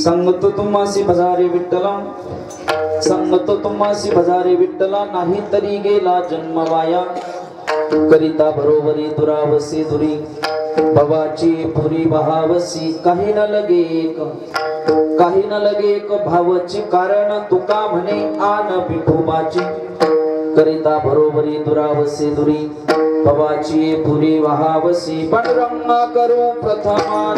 संगत तुम्हासी भजारे विठ्ठला, संगत तुम्हासी भजारे विठ्ठला, नाही तरी गेला जन्म वाया. करिता बरोबरी दुरावसे दुरी, भवाची पुरी भावसी. काही न लगे एक, काही न लगे एक भावची, कारण तुका म्हणे आन विठोबाची. करिता बरोबरी दुरावसे दुरी, भवाची पुरी वहावसी. पांडुरंग करू प्रथमा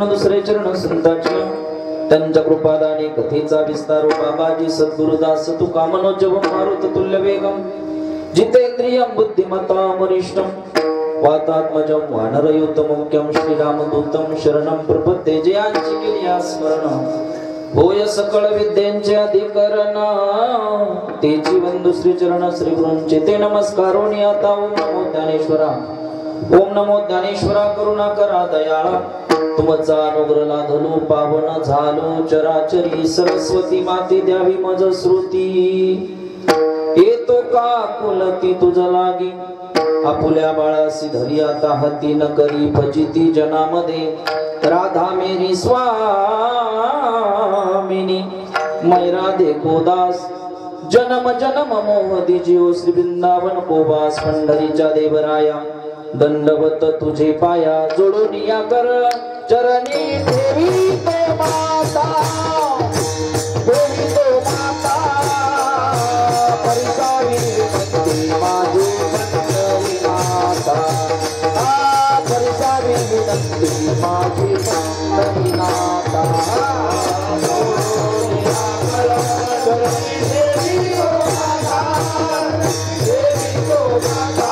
दुसरे चरण संतांची. त्यांच्या कृपादानी कथेचा विस्तार. बाबाजी सद्गुरुदास तुका मनोजव मारुत तुल्य वेगम, जितेंद्रियं बुद्धिमतां वरिष्ठं, वातात्मजं वानरयुतमुख्यं, श्रीरामदूतं शरणं प्रपद्ये. जयांची केली स्मरण, होय सकळ विद्येंचे अधिकरण. तेची वंदू श्री चरण श्री गुरूंचे. ते नमस्कारोनी आता ओम नमो ज्ञानेश्वरा, ओम नमो ज्ञानेश्वरा. करुणा करा दयाळा, तुमचा अनुग्रह लाधलो पावन झालो चराचरी. सरस्वती माती द्यावी मज श्रुती, येतो का कुलती तुझ लागी. आपुल्या बाळासी धरी आता हाती, न करी फजिती जनामध्ये. राधा मेरी स्वामिनी, मै राधे गोदास. जन्म जन्म मोह दिजिओ, श्री वृंदावन कोबास. पंढरीच्या देवराया दंडवत तुझे पाया, जोडून या कर चरणी देवी तो माता, देवी तो माता. परिसावी विनंती माझी पंढरी माता, परिसावी विनंती माझी पंढरी माता. जोडून या कर चरणी देवी तो माता, देवी तो माता.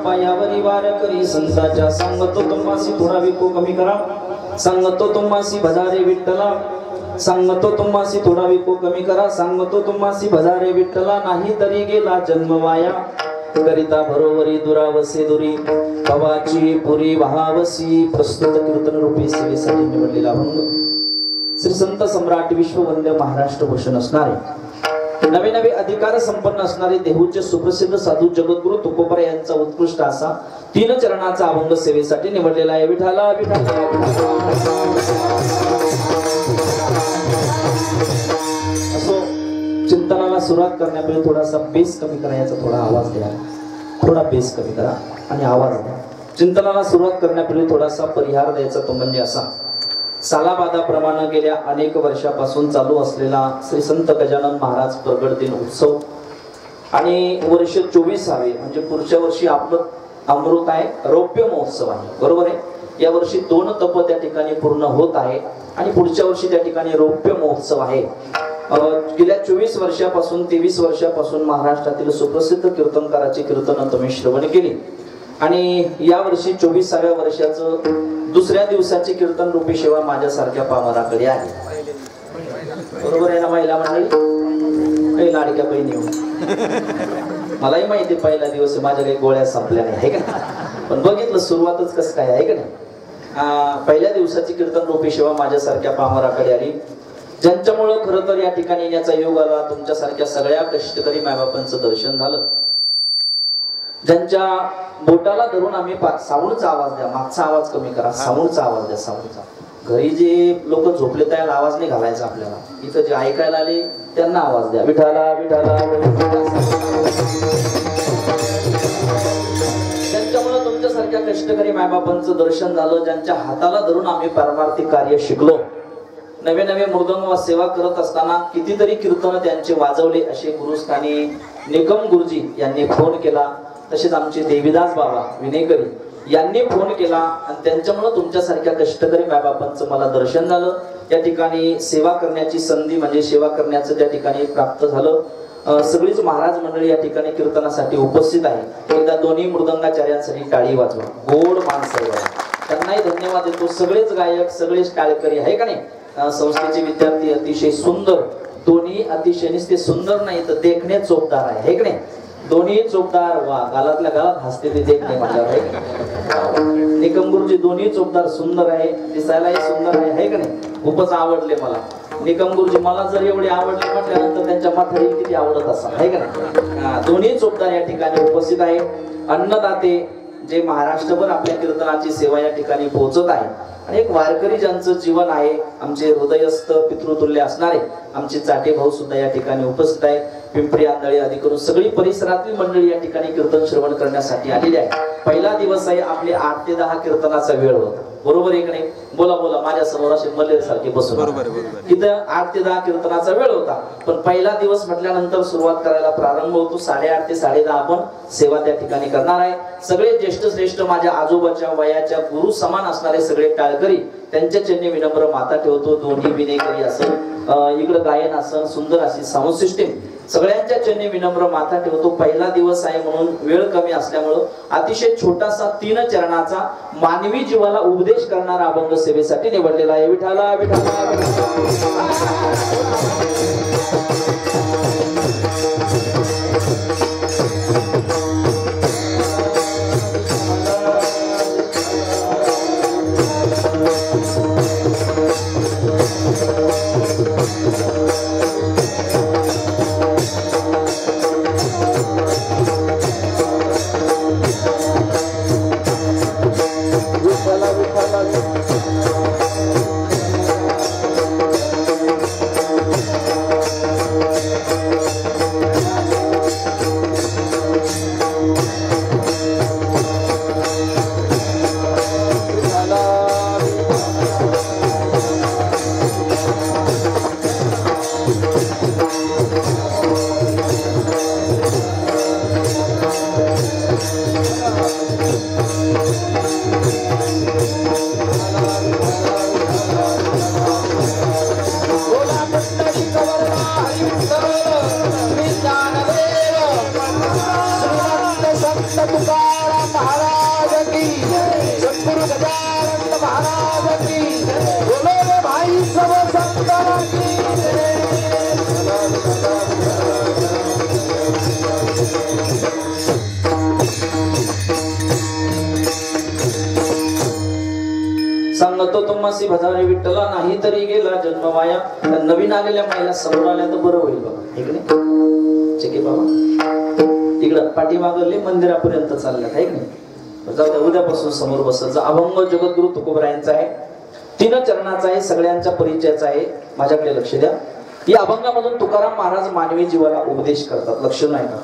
पायावरी वार करी संतांच्या. सांगतो तुम्हासी थोडा विको कमी करा, सांगतो तुम्हासी भजारे विठ्ठला, सांगतो तुम्हासी थोडा विको कमी करा. सांगतो तुम्हासी भजारे विठ्ठला, नाही तरी गेला जन्म वाया. करिता बरोबरी दुरावसे दुरी, भवाची पुरी वहावसी. प्रस्तुत कीर्तन रूपी सेवेसाठी निवडलेला अभंग श्री संत सम्राट विश्ववंद्य महाराष्ट्र भूषण असणारे, नवे नवे अधिकार संपन्न असणारे देहूचे सुप्रसिद्ध साधू जगद्गुरु तुकोबर यांचा उत्कृष्ट असा 3 चरणाचा अभंग सेवेसाठी निवडलेला आहे. विठाला विठाला. असो, चिंतनाला सुरुवात करण्यापूर्वी थोडासा बेस कमी करायचा, थोडा आवाज द्या, थोडा बेस कमी करा आणि आवाज द्या. चिंतनाला सुरुवात करण्यापूर्वी थोडासा परिहार द्यायचा, तो म्हणजे असा. सालाबादाप्रमाणे गेल्या अनेक वर्षापासून चालू असलेला श्री संत गजानन महाराज प्रगट दिन उत्सव आणि वर्ष 24 म्हणजे पुढच्या वर्षी आपलं अमृत आहे, रौप्य महोत्सव आहे, बरोबर आहे. या वर्षी 2 तप त्या ठिकाणी पूर्ण होत आहे आणि पुढच्या वर्षी त्या ठिकाणी रौप्य महोत्सव आहे. गेल्या 24 वर्षापासून 23 वर्षापासून महाराष्ट्रातील सुप्रसिद्ध कीर्तनकाराची कीर्तन तुम्ही श्रवण केली आणि या वर्षी 24व्या वर्षाचं दुसऱ्या दिवसाची कीर्तन रूपी सेवा माझ्यासारख्या पामराकडे आहे, बरोबर आहे ना महिला मंडळी? काही लाडक्या बहिणी, मलाही माहिती पहिला दिवस माझ्या काही गोळ्या संपल्या नाही आहे का, पण बघितलं सुरुवातच कसं काय आहे का नाही. पहिल्या दिवसाची कीर्तन रूपी सेवा माझ्यासारख्या पामराकडे आली ज्यांच्यामुळे खरं तर या ठिकाणी येण्याचा योग आला, तुमच्यासारख्या सगळ्या कष्टकरी मायबापांचं दर्शन झालं, ज्यांच्या बोटाला धरून आम्ही साऊंडचा आवाज द्या, मागचा आवाज कमी करा, साऊंडचा आवाज द्या, साऊंडचा. घरी जे लोक झोपले त्याला आवाज नाही घालायचा आपल्याला, इथं जे ऐकायला आले त्यांना आवाज द्या. विठाला विठाला. ज्यांच्यामुळे तुमच्यासारख्या कष्टकरी मायबापांचं दर्शन झालं, ज्यांच्या हाताला धरून आम्ही पारमार्थिक कार्य शिकलो, नवे नवे मृदंग व सेवा करत असताना कितीतरी कीर्तन त्यांचे वाजवले, असे गुरुस्थानी निकम गुरुजी यांनी फोन केला. तसेच आमचे देवीदास बाबा विनेकरी यांनी फोन केला आणि त्यांच्यामुळे तुमच्यासारख्या कष्टकरी मायबापांचं मला दर्शन झालं. या ठिकाणी सेवा करण्याची संधी म्हणजे सेवा करण्याचं त्या ठिकाणी प्राप्त झालं. सगळीच महाराज मंडळी या ठिकाणी कीर्तनासाठी उपस्थित आहे. एकदा दोन्ही मृदंगाचार्यांसाठी टाळी वाजवा. गोड माणसं त्यांनाही धन्यवाद देतो. सगळेच गायक, सगळेच टाळकरी आहे का नाही. संस्थेचे विद्यार्थी अतिशय सुंदर, दोन्ही अतिशय नुसते सुंदर नाही तर देखणे चोपदार आहे का नाही. दोन्ही चोपदार, वा गालातल्या गालात हसते ते देखणे माझ्यावर आहे. निकम गुरुजी दोन्ही चोपदार, सुंदर आहे, दिसायलाही सुंदर आहे का नाही. खूपच आवडले मला निकम गुरुजी. मला जर एवढे आवडले म्हटल्यानंतर त्यांच्या माथारी किती आवडत असा आहे का नाही. दोन्ही चोपदार या ठिकाणी उपस्थित आहे. अन्नदाते जे महाराष्ट्रभर आपल्या कीर्तनाची सेवा या ठिकाणी पोहोचत आहे आणि एक वारकरी ज्यांचं जीवन आहे, आमचे हृदयस्थ पितृतुल्य असणारे आमचे चाटे भाऊ सुद्धा या ठिकाणी उपस्थित आहे. पिंपरी आंधळी आदी करून सगळी परिसरातील मंडळी या ठिकाणी कीर्तन श्रवण करण्यासाठी आलेली आहे. पहिला दिवस आहे, आपले 8 ते 10 कीर्तनाचा वेळ होता. बरोबर आहे की नाही. बोला बोला माझ्या समोर असे मल्लेर सारखे बसून. इथं 8 ते 10 कीर्तनाचा वेळ होता, पण पहिला दिवस म्हटल्यानंतर सुरुवात करायला प्रारंभ होतो. 8:30 ते 10:30 आपण सेवा त्या ठिकाणी करणार आहे. सगळे ज्येष्ठ श्रेष्ठ माझ्या आजोबाच्या वयाच्या गुरु समान असणारे सगळे टाळकरी, त्यांच्या चरणी विनम्र माता ठेवतो. दोन्ही विनेकरी असेल, इकडं गायन असेल, सुंदर अशी साऊंड सिस्टीम, सगळ्यांच्या चरणी विनम्र माथा ठेवतो. पहिला दिवस आहे म्हणून वेळ कमी असल्यामुळं अतिशय छोटासा 3 चरणाचा मानवी जीवाला उपदेश करणारा अभंग सेवेसाठी निवडलेला आहे. विठाला विठाला सांगतो तुम्हासी भजारे विठ्ठला, नाही तरी गेला जन्म वाया. नवीन आलेल्या महिला समोर आल्या तर बरं होईल बाबा. ठीक नाही चेके बाबा, तिकडं पाठीमागले मंदिरापर्यंत चालल्यात आहे की नाही. जाऊ उद्यापासून समोर बसत. अभंग जगद्गुरु तुकोबरायांचा आहे, 3 चरणाचा आहे, सगळ्यांच्या परिचयाचा आहे. माझ्याकडे लक्ष द्या. या अभंगामधून तुकाराम महाराज मानवी जीवाला उपदेश करतात. लक्ष नाही का.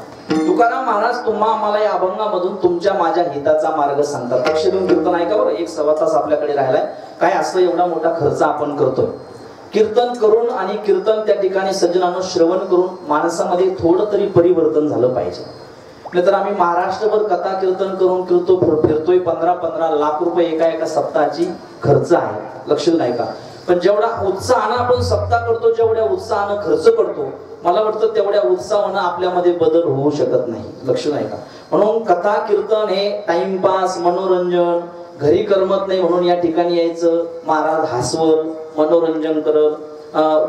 तुकाराम महाराज तुम्हा आम्हाला या अभंगामधून तुमच्या माझ्या हिताचा मार्ग सांगतात. लक्ष देऊन कीर्तन ऐका बरं. 1 तास आपल्याकडे राहिलाय. काय असं एवढा मोठा खर्च आपण करतोय कीर्तन करून, आणि कीर्तन त्या ठिकाणी सज्जनांनो श्रवण करून माणसामध्ये थोडं तरी परिवर्तन झालं पाहिजे. नाहीतर आम्ही महाराष्ट्रभर कथा कीर्तन करून फिरतोय. 15-15 लाख रुपये एका सप्ताहाची खर्च आहे. लक्ष नाही का. पण जेवढा उत्साहानं आपण सप्ताह करतो, जेवढ्या उत्साहानं खर्च करतो, मला वाटतं तेवढ्या उत्साहानं आपल्यामध्ये बदल होऊ शकत नाही. लक्ष नाही का. म्हणून कथा कीर्तन हे टाइमपास, मनोरंजन, घरी करमत नाही म्हणून या ठिकाणी यायचं. महाराज हसवल, मनोरंजन करल,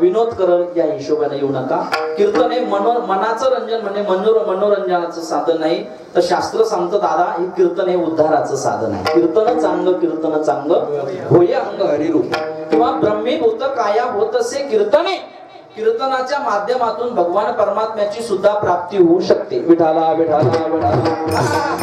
विनोद करल, या हिशोबाने येऊ नका. कीर्तन हे मनाचं रंजन म्हणजे मनोरंजनाचं साधन नाही, तर शास्त्र सांगतं दादा हे कीर्तन हे उद्धाराचं साधन आहे. कीर्तन चांगलं होय अंग हरिरूप. किंवा ब्रह्मीभूत काया होत असे कीर्तने, कीर्तनाच्या माध्यमातून भगवान परमात्म्याची सुद्धा प्राप्ती होऊ शकते. विठाला विठाला विठाला.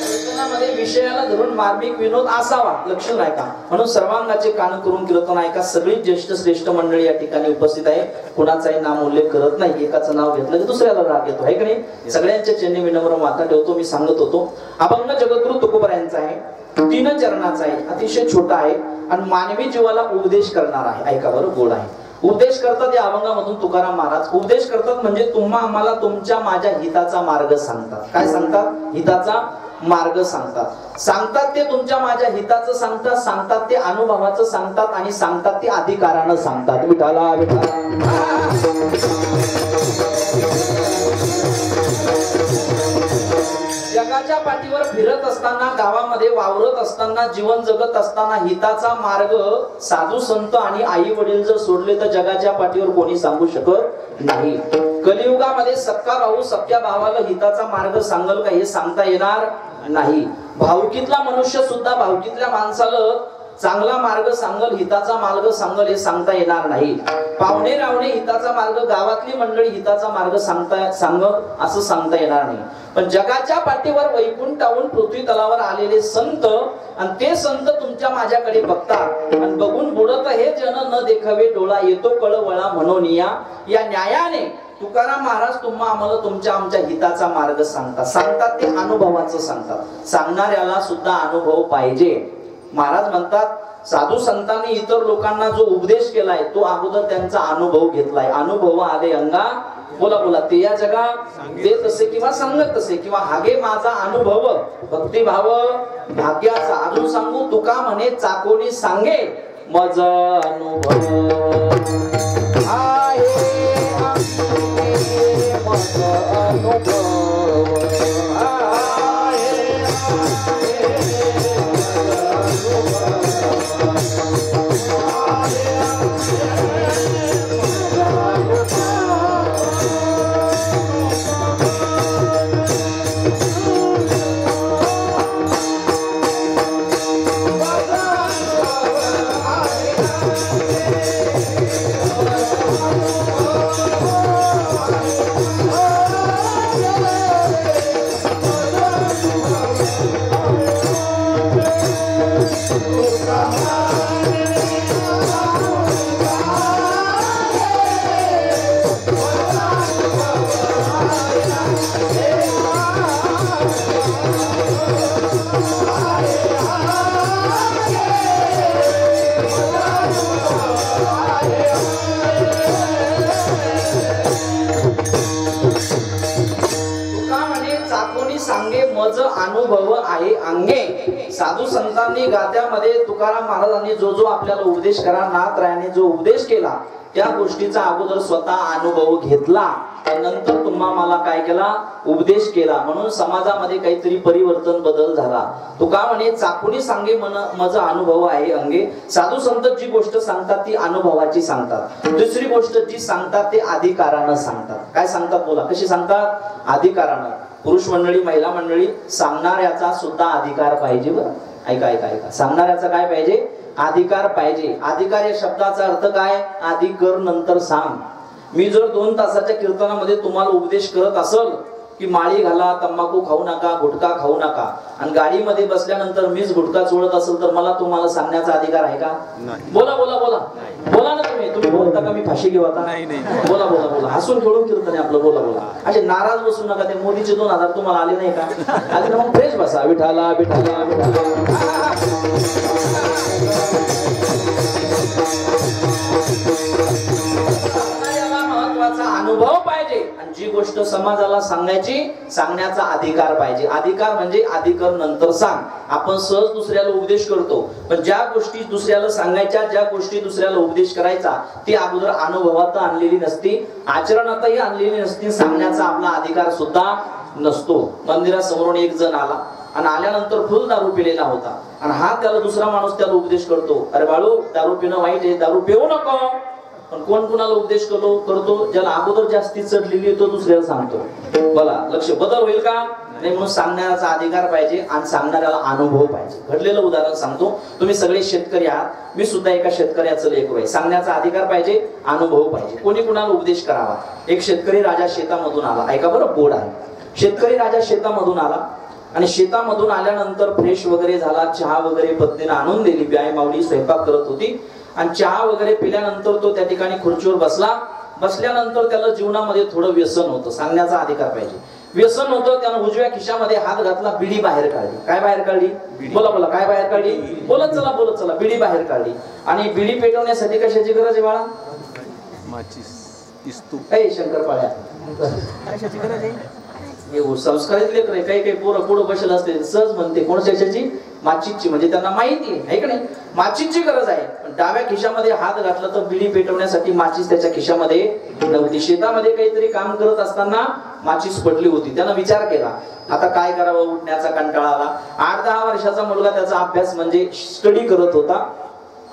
कीर्तनामध्ये विषयाला धरून मार्मिक विनोद असावा, लक्ष नाही का? म्हणून सर्वांगाचे कान करून कीर्तन ऐका. सगळी ज्येष्ठ श्रेष्ठ मंडळी या ठिकाणी उपस्थित आहे. कुणाचाही नाम उल्लेख करत नाही. एकाचं नाव घेतलं की दुसऱ्याला राग येतो, आहे की नाही? सगळ्यांच्या चरणी विनम्र माथा ठेवतो. मी सांगत होतो अभंग जगद्गुरु तुकोबरायांचा आहे, 3 चरणाचा आहे, अतिशय छोटा आहे आणि मानवी जीवाला उपदेश करणार आहे. ऐका बरं, गोड आहे. उपदेश करतात या अभंगामधून तुकाराम महाराज. उपदेश करतात म्हणजे तुम्हा आम्हाला तुमच्या माझ्या हिताचा मार्ग सांगतात. काय सांगतात? हिताचा मार्ग सांगतात. सांगतात ते तुमच्या माझ्या हिताचं सांगतात, सांगतात ते अनुभवाचं सांगतात आणि सांगतात ते अधिकारानं सांगतात. विठाला विठाला. जगाच्या पाठीवर फिरत असताना, गावामध्ये वावरत असताना, जीवन जगत असताना हिताचा मार्ग साधू संत आणि आई वडील जर सोडले तर जगाच्या पाठीवर कोणी सांगू शकत नाही. कलियुगामध्ये सक्का भाऊ सख्या भावाला हिताचा मार्ग सांगल का हे सांगता येणार नाही. भावकीतला मनुष्य सुद्धा भावकीतल्या माणसाला चांगला मार्ग सांगल, हिताचा मार्ग सांगल हे सांगता येणार नाही. पाहुणे रावणे हिताचा मार्ग, गावातली मंडळी हिताचा मार्ग सांगल असं सांगता येणार नाही. पण जगाच्या पाठीवर वैकुंठावून पृथ्वी तलावर आलेले संत आणि ते संत तुमच्या माझ्याकडे बघतात आणि बघून बुडत हे जन न देखावे डोळा येतो कळवळा म्हणून या न्यायाने तुकाराम महाराज तुम्हा आम्हाला तुमच्या आमच्या हिताचा मार्ग सांगतात. सांगतात ते अनुभवाचं सांगतात. सांगणाऱ्याला सुद्धा अनुभव पाहिजे. महाराज म्हणतात साधू संतांनी इतर लोकांना जो उपदेश केलाय तो अगोदर त्यांचा अनुभव घेतलाय. अनुभव आले अंगा, बोला बोला, ते या जगा देत असे किंवा सांगत असे किंवा हागे माझा अनुभव भक्तिभाव भाग्याचा. अजून सांगू तुका म्हणे चाकोनी सांगे मज अनुभव आहे मज अनुभव अनुभव आहे अंगे. साधू संतांनी गाद्यामध्ये तुकाराम महाराजांनी जो जो आपल्याला उपदेश करा, नाथरायाने जो उपदेश केला त्या गोष्टीचा अगोदर स्वतः अनुभव घेतला, नंतर तुम्हा मला काय केला? उपदेश केला. म्हणून समाजामध्ये काहीतरी परिवर्तन बदल झाला. तुका म्हणे चाकुनी सांगे माझा अनुभव आहे अंगे. साधू संत जी गोष्ट सांगतात ती अनुभवाची सांगतात. दुसरी गोष्ट जी सांगतात ते अधिकारानं सांगतात. काय सांगतात बोला, कशी सांगतात? अधिकारानं. पुरुष मंडळी महिला मंडळी, सांगणाऱ्याचा सुद्धा अधिकार पाहिजे. बरं ऐका ऐका ऐका, सांगणाऱ्याचा काय पाहिजे? अधिकार पाहिजे. अधिकार या शब्दाचा अर्थ काय? आधी कर नंतर सांग. मी जर 2 तासाच्या कीर्तनामध्ये तुम्हाला उपदेश करत असल की माळी घाला, तंबाखू खाऊ नका, गुटखा खाऊ नका, आणि गाडीमध्ये बसल्यानंतर मीच गुटखा चोळत असेल तर मला तुम्हाला सांगण्याचा अधिकार आहे का? बोला बोला बोला बोला ना. तुम्ही बोलता का मी फाशी घेऊ आता? बोला बोला बोला. हसून खेळून कीर्तन आहे आपलं. बोला बोला. असे नाराज बसू नका. ते मोदीचे 2000 तुम्हाला आले नाही का? आले तर मग फ्रेश बसा. विठाला विठाला विठाला. अनुभव पाहिजे आणि जी गोष्ट समाजाला सांगण्याचा अधिकार पाहिजे. अधिकार म्हणजे अधिकार नंतर सांग. आपण सहज दुसऱ्याला उपदेश करतो, पण ज्या गोष्टी दुसऱ्याला सांगायच्या, ज्या गोष्टी दुसऱ्याला उपदेश करायचा ती अगोदर अनुभवात आणलेली नसती, आचरणातही आणलेली नसती, सांगण्याचा आपला अधिकार सुद्धा नसतो. मंदिरासमोरून एक जण आला आणि आल्यानंतर फुल दारू पिलेला होता आणि हा त्याला दुसरा माणूस त्याला उपदेश करतो, अरे बाळू दारू पिणं वाईट आहे, दारू पिऊ नको. पण कोण कुणाला उपदेश करतो? ज्याला अगोदर जास्ती चढलेली तो दुसऱ्याला सांगतो. बोला, लक्ष बदल होईल का? नाही म्हणून सांगण्याचा अधिकार पाहिजे आणि सांगणाऱ्याला अनुभव पाहिजे. घडलेलं उदाहरण सांगतो. तुम्ही सगळे शेतकरी आहात, मी सुद्धा एका शेतकऱ्याचं लेकरू आहे. सांगण्याचा अधिकार पाहिजे, अनुभव पाहिजे. कोणी कुणाला उपदेश करावा. एक शेतकरी राजा शेतामधून आला. ऐका बरं, बोर्ड आहे. शेतकरी राजा शेतामधून आला आणि शेतामधून आल्यानंतर फ्रेश वगैरे झाला, चहा वगैरे पत्नीनं आणून दिली. ब्याय माऊली स्वयंपाक करत होती आणि चहा वगैरे पिल्यानंतर तो त्या ठिकाणी खुर्चीवर बसला. बसल्यानंतर त्याला जीवनामध्ये थोडं व्यसन होतं. सांगण्याचा अधिकार पाहिजे. व्यसन होतं. त्यानं उजव्या खिशामध्ये हात घातला, बिडी बाहेर काढली. काय बाहेर काढली? बोला बोला, काय बाहेर काढली? बोलत चला. बिडी बाहेर काढली. आणि बिडी पेटवण्यासाठी कशाची गरज आहे बाळा? माचीस. शंकरपाळ्या कशाची गरज आहे? संस्कारित लेकर आहे. काही पोरं पुढं बसेल असते, सहज म्हणते कोणत्याची? माचीची. म्हणजे त्यांना माहिती आहे की नाही, माचीची गरज आहे. पण डाव्या खिशामध्ये हात घातला तर बिडी पेटवण्यासाठी माचीस त्याच्या खिशामध्ये नव्हती. शेतामध्ये काहीतरी काम करत असताना माचीस पडली होती. त्यानं विचार केला, आता काय करावं? उठण्याचा कंटाळा आला. 8-10 वर्षाचा मुलगा त्याचा अभ्यास म्हणजे स्टडी करत होता.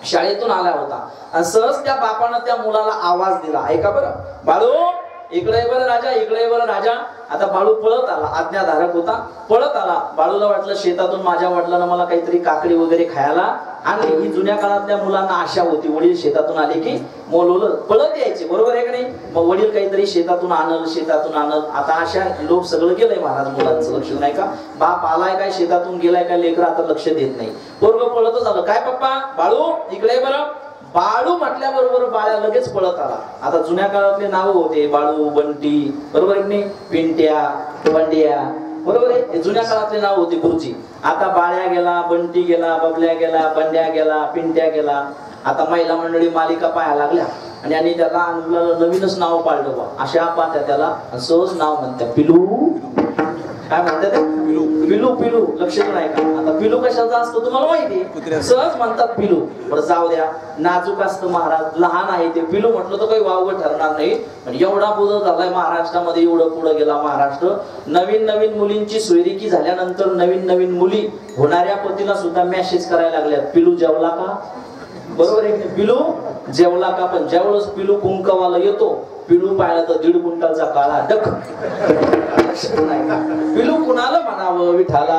शाळेतून आला होता आणि सहज त्या बापानं त्या मुलाला आवाज दिला. ऐका बरं, बाळू इकडे बरं राजा, इकडे बरं राजा. आता बाळू पळत आला. आज्ञाधारक होता, पळत आला. बाळूला वाटलं शेतातून माझ्या वडिलांना मला काहीतरी काकडी वगैरे खायला आणली. ही जुन्या काळातल्या मुलांना आशा होती, वडील शेतातून आले की मोलवलं पळत यायचे, बरोबर आहे की नाही? मग वडील काहीतरी शेतातून आणल. आता अशा लोक सगळं गेलंय महाराज, मुलांचं लक्ष नाही का? बाप आलाय काय शेतातून गेलाय काय, लेकर आता लक्ष देत नाही. पोरग पळतच आलं. काय पप्पा? बाळू इकडे बरं. बाळू म्हटल्याबरोबर बाळ्या लगेच पळत आला. आता जुन्या काळातले नाव होते, बाळू, बंटी, बरोबर आहे की नाही? पिंट्या, बंड्या, बरोबर आहे? हे जुन्या काळातले नाव होते गुरुजी. आता बाळ्या गेला, बंटी गेला, बबल्या गेला, बंड्या गेला, पिंट्या गेला. आता महिला मंडळी मालिका पाहायला लागल्या आणि त्याला नवीनच नाव पाळलं बा. अशा पाहत्या त्याला सहज नाव म्हणतात, पिलू. काय म्हणतात? पिलू. लक्ष नाही का? आता पिलू कशाचा असतो तुम्हाला माहिती? सहज म्हणतात पिलू. बरं जाऊ द्या, नाजूक असतं महाराज, लहान आहे ते. पिलू म्हटलं तर काही वावगं ठरणार नाही. पण एवढा बदल झालाय महाराष्ट्रामध्ये, एवढं पुढे गेला महाराष्ट्र. नवीन मुलींची सोयरिकी झाल्यानंतर नवीन मुली होणाऱ्या पतीला सुद्धा मेसेज करायला लागल्यात, पिलू जेवला का? बरोबर आहे, पिलू जेवला का? पण ज्यावेळेस पिलू कुंकवाला येतो, पिलू पाहिला तर 1.5 क्विंटलचा काळा डक. पिलू कुणाला म्हणावं? विठाला.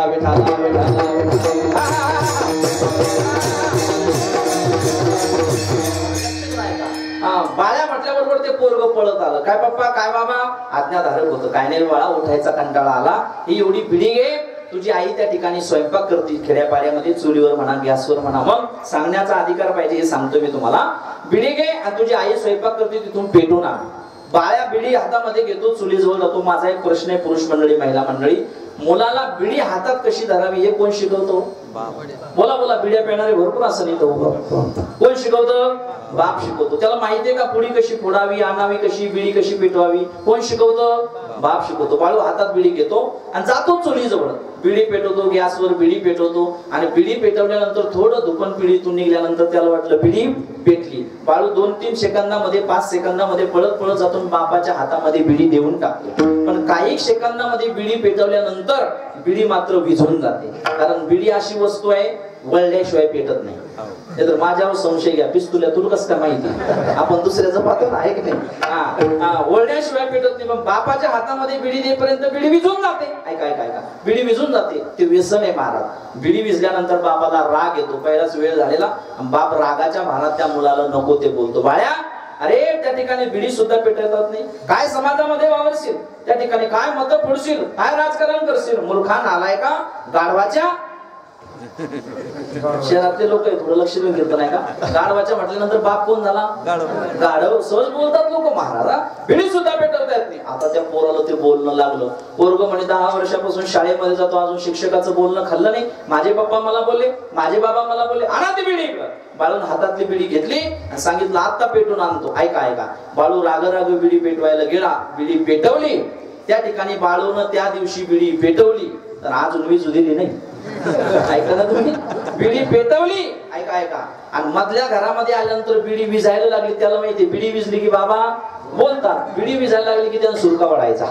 बाळ्या म्हटल्याबरोबर ते पोरग पळत आलं. काय पप्पा? काय बाबा? आज्ञाधारक होतं. काय नाही बाळा, उठायचा कंटाळा आला. ही एवढी बिडी घे. तुझी आई त्या ठिकाणी स्वयंपाक करते, खेड्यापाड्यामध्ये चुलीवर म्हणा, गॅसवर म्हणा. मग सांगण्याचा अधिकार पाहिजे, हे सांगतो मी तुम्हाला. बिडी घे आणि तुझी आई स्वयंपाक करते, तिथून पेटून आण. बाळ्या बिडी हातामध्ये घेतो, चुलीजवळ जातो. माझा एक प्रश्न आहे, पुरुष मंडळी, महिला मंडळी, मुलाला बिडी हातात कशी धरावी हे कोण शिकवतो? बोला. बिड्या पेणारे भरपूर असं नाही तर कोण शिकवतं? बाप शिकवतो. त्याला माहितीये का पुडी कशी फोडावी, आणावी कशी, बिडी कशी पेटवावी? कोण शिकवतं? बाप शिकवतो. बाळू हातात बिडी घेतो आणि जातो चुलीजवळ. बिडी पेटवतो, गॅसवर बिडी पेटवतो आणि बिडी पेटवल्यानंतर थोडं धुकन पिढीतून निघाल्यानंतर त्याला वाटलं बिडी पेटली. बाळू 2-3 सेकंदामध्ये, 5 सेकंदामध्ये पळत जातो, बापाच्या हातामध्ये बिडी देऊन टाकतो. पण काही सेकंदामध्ये बिडी पेटवल्यानंतर बिडी मात्र विझून जाते. कारण बिडी अशी वस्तू आहे, वळल्याशिवाय पेटत नाही. तर माझ्यावर संशय घ्या, पिस्तुल्या तुला कसं काय माहिती? आपण दुसऱ्याचं पाहतो ना, आहे की नाही? वळल्याशिवाय पेटत नाही. पण बापाच्या हातामध्ये बिडी देईपर्यंत बिडी विझून जाते. ऐका, बिडी विझून जाते. ते व्यसन आहे महाराज. बिडी विझल्यानंतर बापाला राग येतो. पहिलाच वेळ झालेला. बाप रागाच्या भानात त्या मुलाला नको ते बोलतो, बाळ्या अरे त्या ठिकाणी बिडी सुद्धा पेटवतात नाही. काय समाजामध्ये वावरशील? त्या ठिकाणी काय मत फोडशील? काय राजकारण करशील? मूर्खा, नालायका, गाढवाच्या. शहरातले लोक थोडं लक्ष देऊन घेत नाही का? गाढवाच्या म्हटल्यानंतर बाप कोण झाला? गाढव. सहज बोलतात लोक महाराजा. बिडी सुद्धा पेटवता येत नाही. आता त्या पोराला ते बोलणं लागलं. पोरग म्हणे 10 वर्षापासून शाळेमध्ये जातो, अजून शिक्षकाचं बोलणं खाल्लं नाही. माझे पप्पा मला बोलले, माझे बाबा मला बोलले, आणा ती बिडी. बाळून हातातली बिडी घेतली आणि सांगितलं आता पेटून आणतो. ऐका. बाळू राग बिडी पेटवायला गेला. बिडी पेटवली. त्या ठिकाणी बाळून त्या दिवशी बिडी पेटवली तर आज वीज दिली नाही. ऐका ना तुम्ही, बिडी पेटवली. ऐका आणि मधल्या घरामध्ये आल्यानंतर बिडी विजायला लागली. त्याला माहिती बिडी विजली की बाबा बोलतात. बिडी विजायला लागली की त्यानं सुरका वडायचा.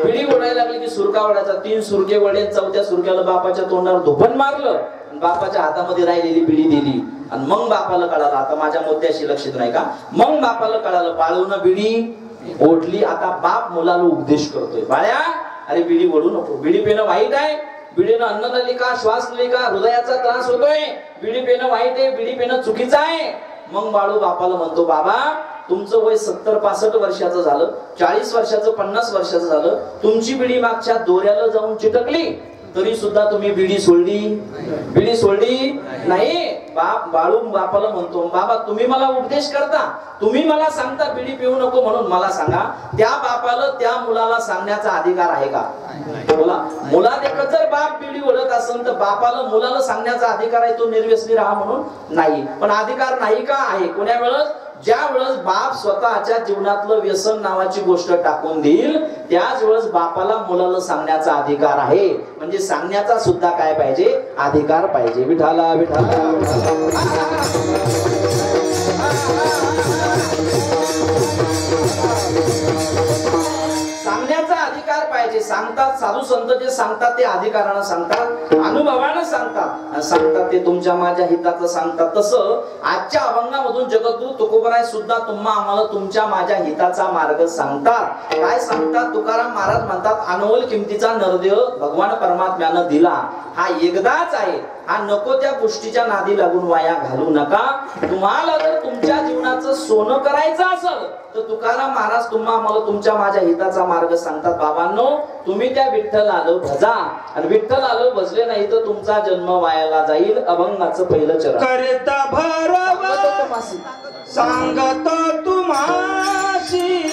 बिडी ओढायला लागली की सुरका वडायचा. 3 सुरके वडे, 4थ्या सुरक्याला बापाच्या तोंडावर धोपण मारलं. बापाच्या हातामध्ये राहिलेली बिडी दिली आणि मग बापाला कळालं. आता माझ्या मुद्द्याशी लक्षात नाही का? मग बापाला कळालं बाळून बिडी ओढली. आता बाप मुलाला उपदेश करतोय, बाळ्या अरे बिडी ओढू नको, बिडी पिणं वाईट आहे, बिडीनं अन्ननलिका श्वास नलिका हृदयाचा त्रास होतोय, बिडी पिणं वाईट आहे, बिडी पिणं चुकीचं आहे. मग बाळू बापाला म्हणतो बाबा तुमचं वय 70-65 वर्षाचं झालं, 40 वर्षाचं 50 वर्षाचं झालं, तुमची बिडी मागच्या दोऱ्याला जाऊन चिटकली तरी सुद्धा तुम्ही बिडी सोडली नाही. बाळू बापाला म्हणतो बाबा तुम्ही मला उपदेश करता, तुम्ही मला सांगता बिडी पिऊ नको म्हणून, मला सांगा त्या बापाला त्या मुलाला सांगण्याचा अधिकार आहे का? बोला. मुला देखत जर बाप बिडी ओढत असेल तर बापाला मुलाला सांगण्याचा अधिकार आहे तो निर्व्यसनी राहा म्हणून? नाही. पण अधिकार नाही का? आहे. कोण्या वेळेस? ज्या वेळेस बाप स्वतःच्या जीवनातलं व्यसन नावाची गोष्ट टाकून देईल त्याच वेळेस बापाला मुलाला सांगण्याचा अधिकार आहे. म्हणजे सांगण्याचा सुद्धा काय पाहिजे? अधिकार पाहिजे. विठाला विठाला सांगण्याचा अधिकार पाहिजे. सांगतात साधू संत जे सांगतात ते अधिकारानं सांगतात, अनुभवानं सांगतात ते तुमच्या माझ्या हिताचं सांगतात. तसं आजच्या अभंगामधून जगद्गुरु तुकोबराय सुद्धा तुम्हा आम्हाला तुमच्या माझ्या हिताचा मार्ग सांगतात. काय सांगतात? तुकाराम महाराज म्हणतात अनमोल किमतीचा नरदेह भगवान परमात्म्यानं दिला, हा एकदाच आहे, हा नको त्या गोष्टीच्या नादी लागून वाया घालू नका. तुम्हाला जर तुमच्या जीवनाचं सोनं करायचं असेल तर तुकाराम महाराज तुम्हा आम्हाला तुमच्या माझ्या हिताचा मार्ग सांगतात. बाबांनो तुम्ही त्या विठ्ठल आलो भजा, आणि विठ्ठल आलो भजले नाही तर तुमचा जन्म वायाला जाईल. अभंगाचं पहिलं चरण. करता भरवा सांगतो तुम्हाशी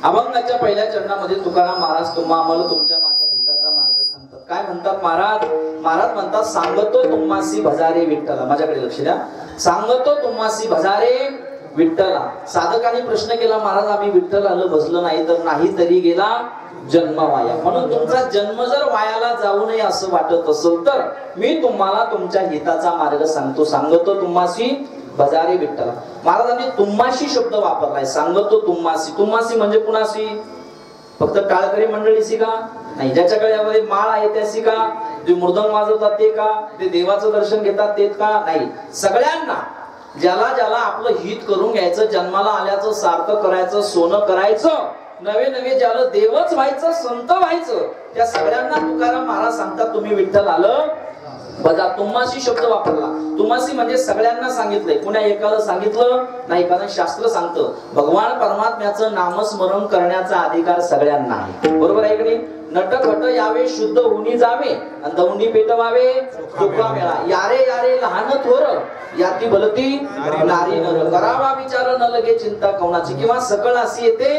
अभंगाच्या पहिल्या चरणामध्ये तुकाराम महाराज तुम्हा आम्हाला तुमच्या माझ्या हिताचा मार्ग सांगतात. काय म्हणतात महाराज? महाराज म्हणतात सांगतो तुम्हासी भजारे विठ्ठला. माझ्याकडे लक्ष द्या. सांगतो तुम्हासी भजारे विठ्ठला. साधकांनी प्रश्न केला महाराज आम्ही विठ्ठल आलं भजलं नाही तर नाही तरी गेला जन्म वाया. म्हणून तुमचा जन्म जर वायाला जाऊ नये असं वाटत असेल तर मी तुम्हाला तुमच्या हिताचा मार्ग सांगतो. सांगतो तुम्हासी भजारे विठ्ठला. महाराजांनी तुम्हाशी शब्द वापरलाय. सांगतो तुम्हासी. तुम्हासी म्हणजे कुणाशी? फक्त टाळकरी मंडळीशी का? नाही. ज्याच्या गळ्यामध्ये माळ आहे त्याशी का? जे मृदंग वाजवतात ते का? ते देवाचं दर्शन घेतात तेच का? नाही. सगळ्यांना ज्याला ज्याला आपलं हित करून घ्यायचं, जन्माला आल्याचं सार्थ करायचं, सोनं करायचं, नवे नवे ज्याला देवच व्हायचं, संत व्हायचं, त्या सगळ्यांना तुकाराम महाराज सांगतात तुम्ही विठ्ठल आलं बघा तुम्हाशी शब्द वापरला. तुम्हाशी म्हणजे सगळ्यांना सांगितलंय, कुण्या एकाला सांगितलं नाही, कारण शास्त्र सांगतं भगवान परमात्म्याचं नामस्मरण करण्याचा अधिकार सगळ्यांना आहे. बरोबर आहे की नाही? नटखट यावे शुद्ध होऊनी जावे आणि दौंडी पेटवावे तुका मेळा. यारे यारे लहान थोर याती भलती नारी नर. करावा विचार न लगे चिंता कोणाची, किंवा सकळ अशी येते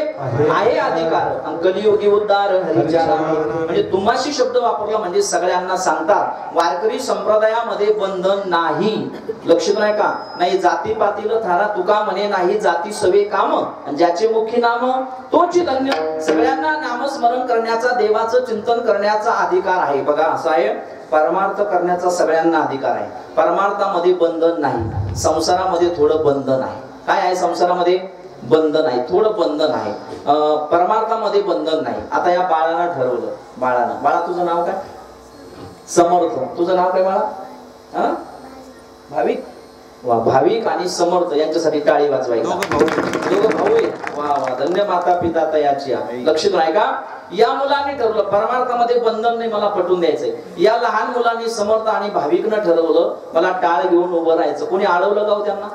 आहे अधिकार आणि कलियुगी उद्धार हरीच्या नामे. म्हणजे तुम्हाशी शब्द वापरला म्हणजे सगळ्यांना सांगतात. वारकरी संप्रदायामध्ये बंधन नाही. लक्षात नाही का? नाही जातीपातील थारा तुका म्हणे नाही जाती सवे काम आणि ज्याचे मुखी नाम तोची धन्य. सगळ्यांना नामस्मरण करण्याचा, देवाचं चिंतन करण्याचा अधिकार आहे. बघा असं आहे, परमार्थ करण्याचा सगळ्यांना अधिकार आहे. परमार्थामध्ये बंधन नाही, संसारामध्ये थोडं बंधन आहे. काय आहे संसारामध्ये? बंधन आहे, थोडं बंधन आहे. परमार्थामध्ये बंधन नाही. आता या बाळानं ठरवलं, बाळा तुझं नाव काय? समर्थ. तुझं नाव काय बाळा? भाविक. वा, भाविक आणि समर्थ यांच्यासाठी टाळी वाजवायची. दोघं भाऊ आहे. वा वा, धन्य माता पिता तयाची. लक्षात नाही का? या मुलांनी ठरवलं परमार्थामध्ये बंधन नाही, मला पटवून द्यायचंय. या लहान मुलांनी समर्थ आणि भाविकनं ठरवलं मला टाळ घेऊन उभं राहायचं. कोणी अडवलं का त्यांना?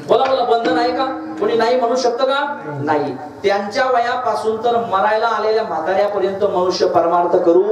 बोला बोला, बंधन आहे का? कोणी नाही म्हणू शकतं का? नाही. त्यांच्या वयापासून तर मरायला आलेल्या म्हाताऱ्यापर्यंत मनुष्य परमार्थ करू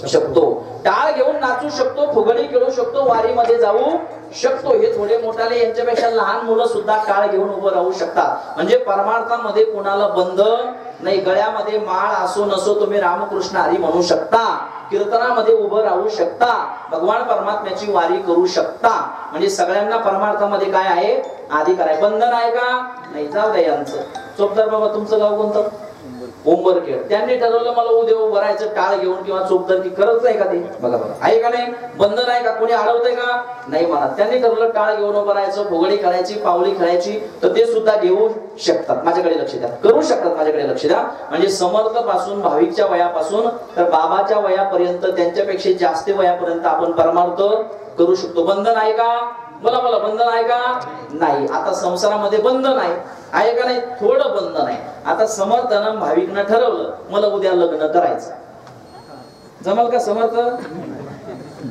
शकतो. टाळ घेऊन नाचू शकतो, फुगडी खेळू शकतो, वारीमध्ये जाऊ शकतो. हे थोडे मोठाले यांच्यापेक्षा लहान मुलं सुद्धा टाळ घेऊन उभं राहू शकतात. म्हणजे परमार्थामध्ये कोणाला बंधन नाही. गळ्यामध्ये माळ असो नसो तुम्ही रामकृष्ण हरी म्हणू शकता, कीर्तनामध्ये उभं राहू शकता, भगवान परमात्म्याची वारी करू शकता. म्हणजे सगळ्यांना परमार्थामध्ये काय आहे? अधिकार आहे. बंधन आहे का? नाही. जाऊ द्या यांचं. चोपदार बाबा तुमचं गाव कोणतं? उंबरखेड. त्यांनी ठरवलं मला उद्या उभं राहायचं टाळ घेऊन किंवा चोपदार की करत नाही का ते? बघा बघा, आहे का नाही? बंधन आहे का? कोणी अडवतंय का? नाही म्हणा. त्यांनी ठरवलं टाळ घेऊन उभं राहायचं, फुगडी खेळायची, पावली खेळायची, तर ते सुद्धा घेऊ शकतात. माझ्याकडे लक्ष द्या, करू शकतात. माझ्याकडे लक्ष द्या. म्हणजे समर्थ पासून, भाविकच्या वयापासून तर बाबाच्या वयापर्यंत, त्यांच्यापेक्षा जास्त वयापर्यंत आपण परमार्थ करू शकतो. बंधन आहे का? बोला बोला, बंधन आहे का? नाही. आता संसारामध्ये बंधन आहे का नाही? थोडं बंधन आहे. आता समर्थानं भाविकनं ठरवलं मला उद्या लग्न करायचं. जमल का समर्थ?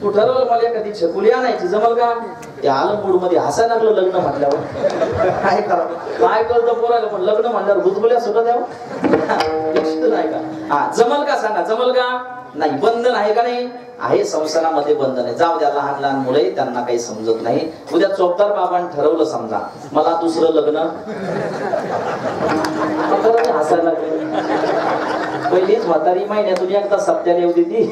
तू ठरवलं मला एखादी छकुली आणायची, जमल का? ते आलं मूड मध्ये हसायला लागलं लग्न म्हटल्यावर. काय करावं? काय करतो पोराला, पण लग्न म्हणल्यावर भुजबुल्या सुद्धा द्यावं नाही का? हा, जमल का? सांगा, जमल का? नाही. बंधन आहे का नाही? आहे. संसारामध्ये बंधन आहे. जाऊ द्या, लहान लहान मुले, त्यांना काही समजत नाही. उद्या चोपदार बाबांनी ठरवलं समजा मला दुसरं लग्न, हसायला लागले. पहिलीच म्हातारी महिन्यातून एकदा सप्त्याला येऊ देती.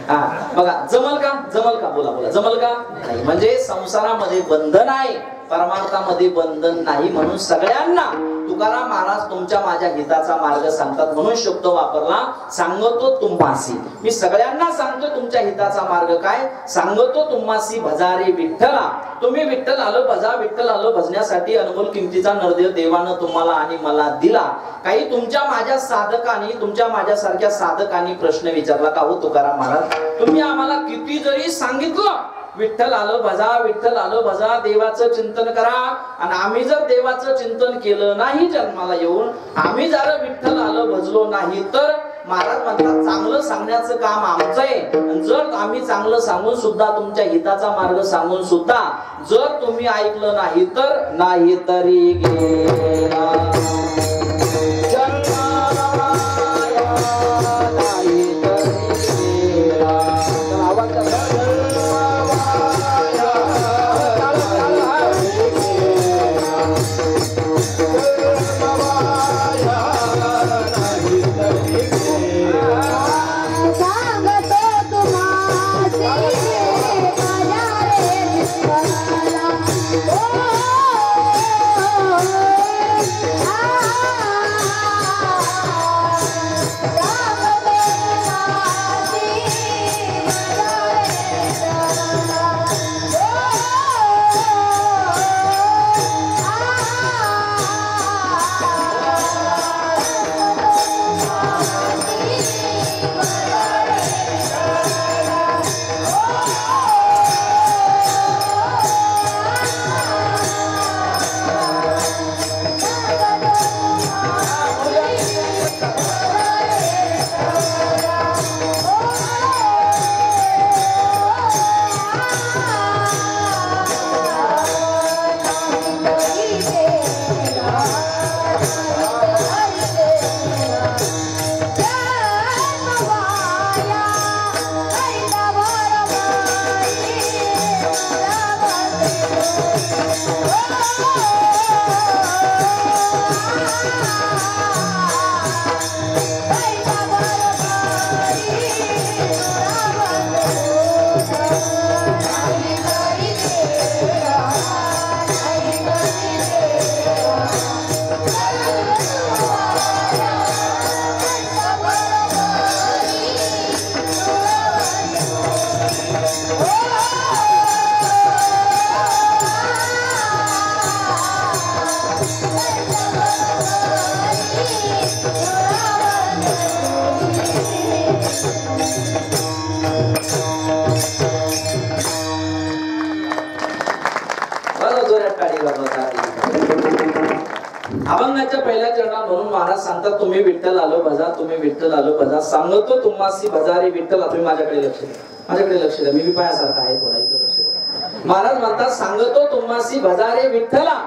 हा बघा, जमल का? जमल का? बोला बोला, जमल का? नाही. म्हणजे संसारामध्ये बंधन आहे, परमार्थामध्ये बंधन नाही. म्हणून सगळ्यांना तुकाराम महाराज तुमच्या माझ्या हिताचा मार्ग सांगतात. म्हणून शब्द वापरला, सांगतो तुम्हासी. मी सगळ्यांना सांगतो तुमच्या हिताचा मार्ग काय? सांगतो तुम्हासी भजारे विठ्ठला. तुम्ही विठ्ठल आलं भजा. विठ्ठल आलं भजण्यासाठी अनमोल किमतीचा नरदेव देवानं तुम्हाला आणि मला दिला. काही तुमच्या माझ्या साधकांनी, तुमच्या माझ्यासारख्या साधकांनी प्रश्न विचारला का हो तुकाराम महाराज, तुम्ही आम्हाला किती जरी सांगितलं विठ्ठल आलं भजा, विठ्ठल आलं भजा, देवाचं चिंतन करा, आणि आम्ही जर देवाचं चिंतन केलं नाही जन्माला येऊन, आम्ही जर विठ्ठल आलं भजलो नाही, तर महाराज म्हणतात चांगलं सांगण्याचं काम आमचं आहे. जर आम्ही चांगलं सांगून सुद्धा, तुमच्या हिताचा मार्ग सांगून सुद्धा जर तुम्ही ऐकलं नाही, तर नाही तरी गेला Oh अभंगाच्या पहिल्या चरणात म्हणून महाराज सांगतात तुम्ही विठ्ठल आलो भजा, तुम्ही विठ्ठल आलो भजा, सांगतो तुम्हासी भजारी विठ्ठल. तुम्ही माझ्याकडे लक्ष द्या, माझ्याकडे लक्ष द्या, मी पायासारखा आहे थोडा, इथं लक्ष द्या. महाराज म्हणतात सांगतो तुम्हासी भजारे विठ्ठला,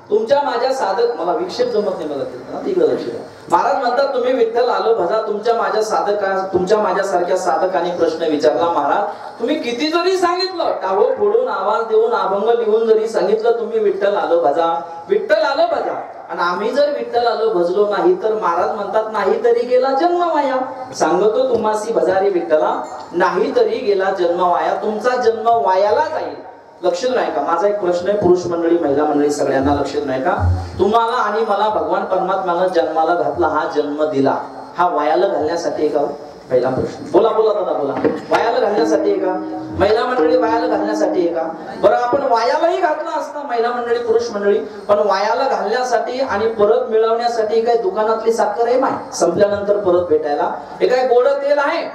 तुमच्या माझ्या साधक. मला विक्षेप जमत नाही, मला तिकडे लक्ष द्या. महाराज म्हणतात तुम्ही विठ्ठल आलो भजा, तुमच्या माझ्या साधका, तुमच्या माझ्यासारख्या साधकाने प्रश्न विचारला. महाराज तुम्ही किती जरी सांगितलं, टाहो फोडून आवाज देऊन अभंग लिहून जरी सांगितलं तुम्ही विठ्ठल आलो भजा, विठ्ठल आलो भजा, आणि आम्ही जर विठ्ठल आलो भजलो नाही तर महाराज म्हणतात नाही तरी गेला जन्म वाया. सांगतो तुम्हासी भजारी विठ्ठला, नाही तरी गेला जन्म वाया, तुमचा जन्म वायाला जाईल. लक्षात नाही का? माझा एक प्रश्न आहे, पुरुष मंडळी महिला मंडळी सगळ्यांना लक्षात नाही का? तुम्हाला आणि मला भगवान परमात्म्यानं जन्माला घातला, हा जन्म दिला, हा वायाला घालण्यासाठी आहे का? पहिला प्रश्न. बोला बोला दादा बोला. वायाला घालण्यासाठी आहे का? महिला मंडळी वायाला घालण्यासाठी आहे का? बरं आपण वायालाही घातला असता महिला मंडळी पुरुष मंडळी, पण वायाला घालण्यासाठी आणि परत मिळवण्यासाठी काय दुकानातली साखर आहे माय संपल्यानंतर परत भेटायला? हे काय गोड तेल आहे?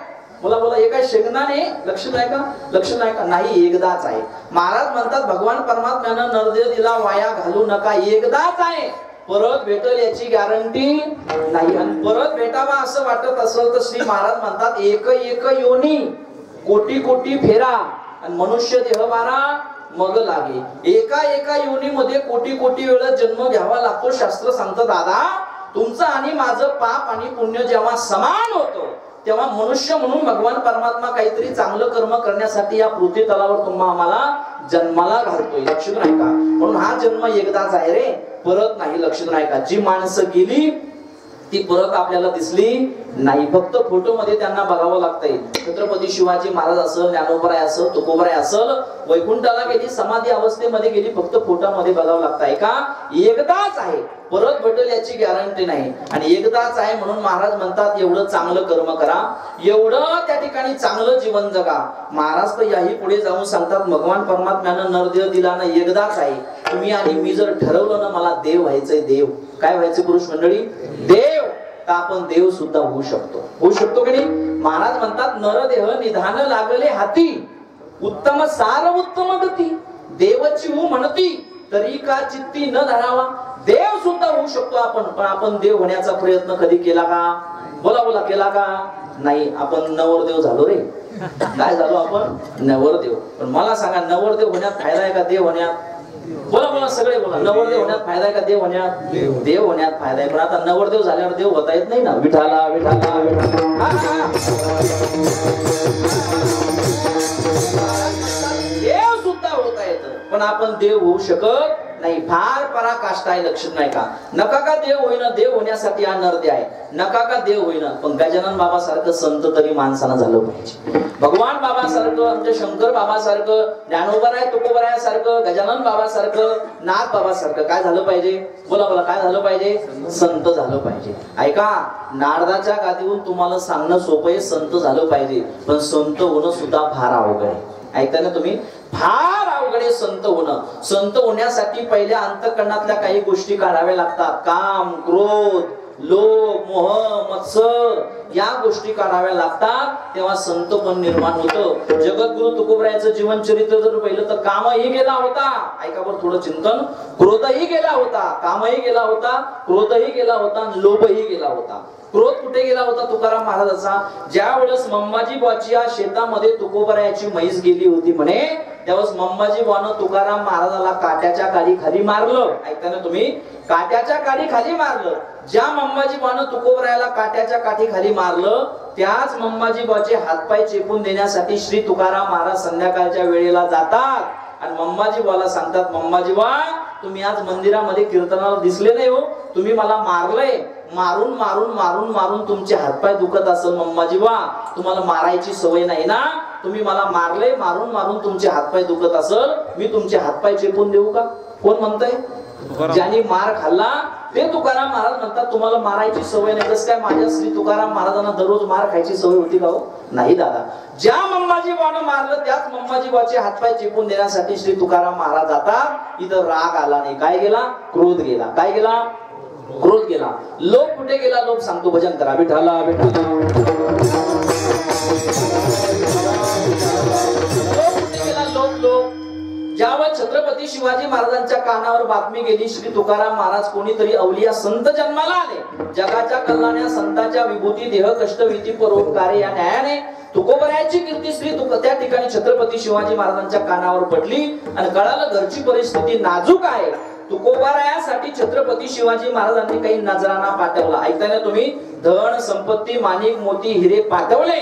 बोला बोला. हे काय शेंगदाणे? लक्ष नाही का? लक्ष नाही का? नाही, एकदाच आहे. महाराज म्हणतात भगवान परमात्म्यानं नरदेव दिला, वाया घालू नका, एकदाच आहे, परत भेटेल याची गॅरंटी नाही. आणि परत भेटावा असं वाटत असेल तर श्री महाराज म्हणतात एक एक योनी कोटी कोटी फेरा आणि मनुष्य देह बारा मग लागे. एका एका योनीमध्ये कोटी कोटी वेळा जन्म घ्यावा लागतो. शास्त्र सांगतं दादा तुमचं आणि माझं पाप आणि पुण्य जेव्हा समान होतं तेव्हा मनुष्य म्हणून भगवान परमात्मा काहीतरी चांगलं कर्म करण्यासाठी या पृथ्वी तलावर तुम्हा आम्हाला जन्माला घालतोय. लक्षात नाही का? म्हणून हा जन्म एकदाच आहे रे, परत नाही. लक्षात नाही का? जी माणसं गेली ती परत आपल्याला दिसली नाही, फक्त फोटो मध्ये त्यांना बघावं लागतंय. छत्रपती शिवाजी महाराज असेल, ज्ञानोबराय असेल, तुकोबराय असेल, वैकुंठाला गेली, समाधी अवस्थेमध्ये गेली, फक्त फोटोमध्ये बघावं लागतंय का? एकदाच आहे, परत भेटेल याची गॅरंटी नाही. आणि एकदाच आहे म्हणून महाराज म्हणतात एवढं चांगलं कर्म करा, एवढं त्या ठिकाणी चांगलं जीवन जगा. महाराज तर याही पुढे जाऊन सांगतात भगवान परमात्म्यानं नरदेव दिला ना, एकदाच आहे. तुम्ही आणि मी जर ठरवलं ना मला देव व्हायचंय, देव काय व्हायचं पुरुष मंडळी? देव, तर आपण देव सुद्धा होऊ शकतो. होऊ शकतो की नाही? महाराज म्हणतात नरदेह निधान लागले हाती, उत्तम सार उत्तम गती, देवची हो म्हणती तरी का चित्ती न धरावा. देव सुद्धा होऊ शकतो आपण, पण आपण देव होण्याचा प्रयत्न कधी केला का? बोला बोला, केला का? नाही. आपण नवरदेव झालो रे. काय झालो आपण? नवरदेव. पण मला सांगा नवरदेव होण्यात फायदा आहे का देव होण्यात? बोला बोला सगळे बोला. नवरदेव होण्यात फायदा आहे का देव होण्यात? देव होण्यात फायदा आहे. पण आता नवरदेव झाल्यावर देव होता येत नाही ना. विठाला विठाला देव सुद्धा होता येत, पण आपण देव होऊ शकत नाही. फार पराकाष्ठा आहे. लक्षात नाही का? नका का देव होईना, देव होण्यासाठी हा नरदे आहे. नका का देव होईना, पण गजानन बाबा सारखं संत तरी माणसानं झालं पाहिजे. भगवान बाबा सारखं, आमच्या शंकर बाबा सारखं, ज्ञानोबराय तुकोबराय सारखं, गजानन बाबा सारखं, नाथ बाबा सारखं काय झालं पाहिजे? बोला बोला, काय झालं पाहिजे? संत झालं पाहिजे. ऐका, नारदाच्या गादीवरून तुम्हाला सांगणं सोपं आहे, संत झालं पाहिजे, पण संत होणं सुद्धा फार अवघड आहे. ऐकता ना तुम्ही? फार अवघड आहे संत होणं. संत होण्यासाठी पहिल्या अंतःकरणातल्या काही गोष्टी काढाव्या लागतात. काम, क्रोध, लोभ, मोह, मत्सर या गोष्टी काढाव्या लागतात, तेव्हा संत पण निर्माण होतं. जगद्गुरु तुकोबरायाचं जीवन चरित्र जर पाहिलं तर कामही गेला होता. ऐका बरं थोडं चिंतन. क्रोधही गेला होता, कामही गेला होता, क्रोधही गेला होता, लोभही गेला होता. क्रोध कुठे गेला होता तुकाराम महाराजाचा? ज्या वेळेस मंबाजी बुवाच्या शेतामध्ये तुकोबरायाची म्हैस गेली होती म्हणे, त्यावेळेस मंबाजी बुवानं तुकाराम महाराजाला काट्याच्या काडी खाली मारलं. ऐकता ना तुम्ही? काट्याच्या काडी खाली मारलं. ज्या मंबाजी बुवानं तुकोबरायाला काट्याच्या काठी खाली मारलं, त्याच मंबाजी बुवाचे हातपाय चेपून देण्यासाठी श्री तुकाराम महाराज संध्याकाळच्या वेळेला जातात आणि मंबाजी बुवाला सांगतात, मंबाजी बुवा तुम्ही आज मंदिरामध्ये कीर्तनाला दिसले नाही हो, तुम्ही मला मारलंय, मारून मारून मारून मारून तुमचे हातपाय दुखत असेल मम्माजीबा, तुम्हाला मारायची सवय नाही ना, तुम्ही मला मारले, मारून मारून तुमचे हातपाय दुखत असेल, मी तुमचे हातपाय चेपून देऊ का? कोण म्हणतंय? ज्यांनी मार खाल्ला ते तुकाराम महाराज म्हणतात तुम्हाला मारायची सवय नाही. कसं काय माझ्या श्री तुकाराम महाराजांना दररोज मार खायची सवय होती का हो? नाही दादा. ज्या मम्माजीबानं मारलं त्याच मम्माजीबाचे हातपाय चेपून देण्यासाठी श्री तुकाराम महाराज जातात. इथं राग आला नाही, काय गेला? क्रोध गेला. काय गेला? क्रोध गेला. लोक कुठे गेला? लोक सांगतो भजन करा विठाला विठाला. लोक कुठे गेला? लोक ज्यावेळी छत्रपती शिवाजी महाराजांच्या कानावर बातमी गेली श्री तुकाराम महाराज कोणीतरी अवलिया संत जन्माला आले, जगाच्या कल्याण्या संतांच्या विभूती देह कष्ट विधी परोपकारी या न्यायाने तुकोबरायाची कीर्ती श्री त्या ठिकाणी छत्रपती शिवाजी महाराजांच्या कानावर पडली आणि कळालं घरची परिस्थिती नाजूक आहे. तुकोबरायासाठी छत्रपती शिवाजी महाराजांनी काही नजराना पाठवला. ऐकताना तुम्ही? धन संपत्ती माणिक मोती हिरे पाठवले.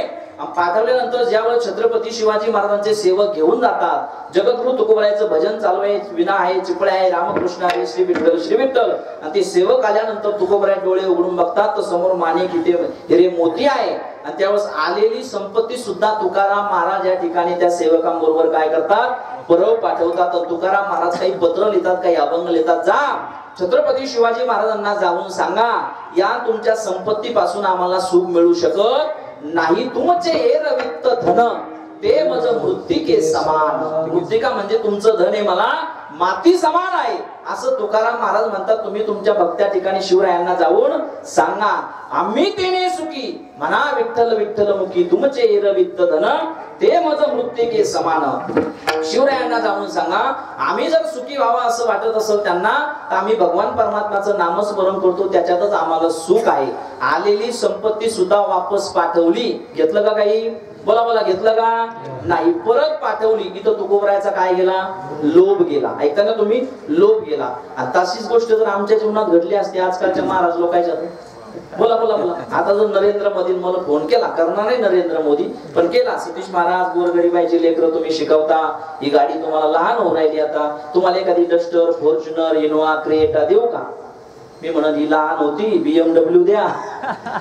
पाठवल्यानंतर ज्यावेळेस छत्रपती शिवाजी महाराजांचे सेवक घेऊन जातात, जगद्गुरु तुकोबरायाचं भजन चालू आहे, विना आहे, चिपळ्या आहे, रामकृष्ण आहे, श्री विठ्ठल श्री विठ्ठल, आणि ते सेवक आल्यानंतर तुकोबराय डोळे उघडून बघतात तर समोर माणिक हिरे मोती आहे. आणि त्यावेळेस आलेली संपत्ती सुद्धा तुकाराम महाराज या ठिकाणी त्या सेवकांबरोबर काय करतात? परव पाठवतात. तुकाराम महाराज काही पत्र लिहितात, काही अभंग लिहितात. जा छत्रपती शिवाजी महाराजांना जाऊन सांगा या तुमच्या संपत्तीपासून आम्हाला सुख मिळू शकत नाही. तुमचे हेर वित्त धन ते मज मृत्तिके समान. मृत्तिका म्हणजे तुमचं धन हे मला माती समान आहे असं तुकाराम महाराज म्हणतात. तुम्ही तुमच्या भक्त्या ठिकाणी शिवरायांना जाऊन सांगा आम्ही तेने सुखी म्हणा विठ्ठल विठ्ठल मुखी तुमचे हेर वित्त धन ते मज मृत्तिके समान. शिवरायांना जाऊन सांगा आम्ही जर सुखी व्हावा असं वाटत असेल त्यांना तर आम्ही भगवान परमात्माचं नामस्मरण करतो, त्याच्यातच आम्हाला सुख आहे. आलेली संपत्ती सुद्धा वापस पाठवली. घेतलं का काही? बोला बोला, घेतलं का? नाही, परत पाठवली. इथं तुकोबरायाचा काय गेला? लोभ गेला. ऐकता ना तुम्ही? लोभ गेला. आणि तशीच गोष्ट जर आमच्या जीवनात घडली असते आजकालच्या महाराज लोकांच्या, बोला बोला बोला, आता जर नरेंद्र मोदींनी मला फोन केला, करणार नाही नरेंद्र मोदी पण केला, सतीश महाराज गोरगरिबाची लेकरं तुम्ही शिकवता, ही गाडी तुम्हाला लहान होऊ राहिली, आता तुम्हाला एखादी डस्टर फॉर्च्युनर इनोवा क्रेटा देऊ का? मी म्हणत ही लहान होती, BMW द्या,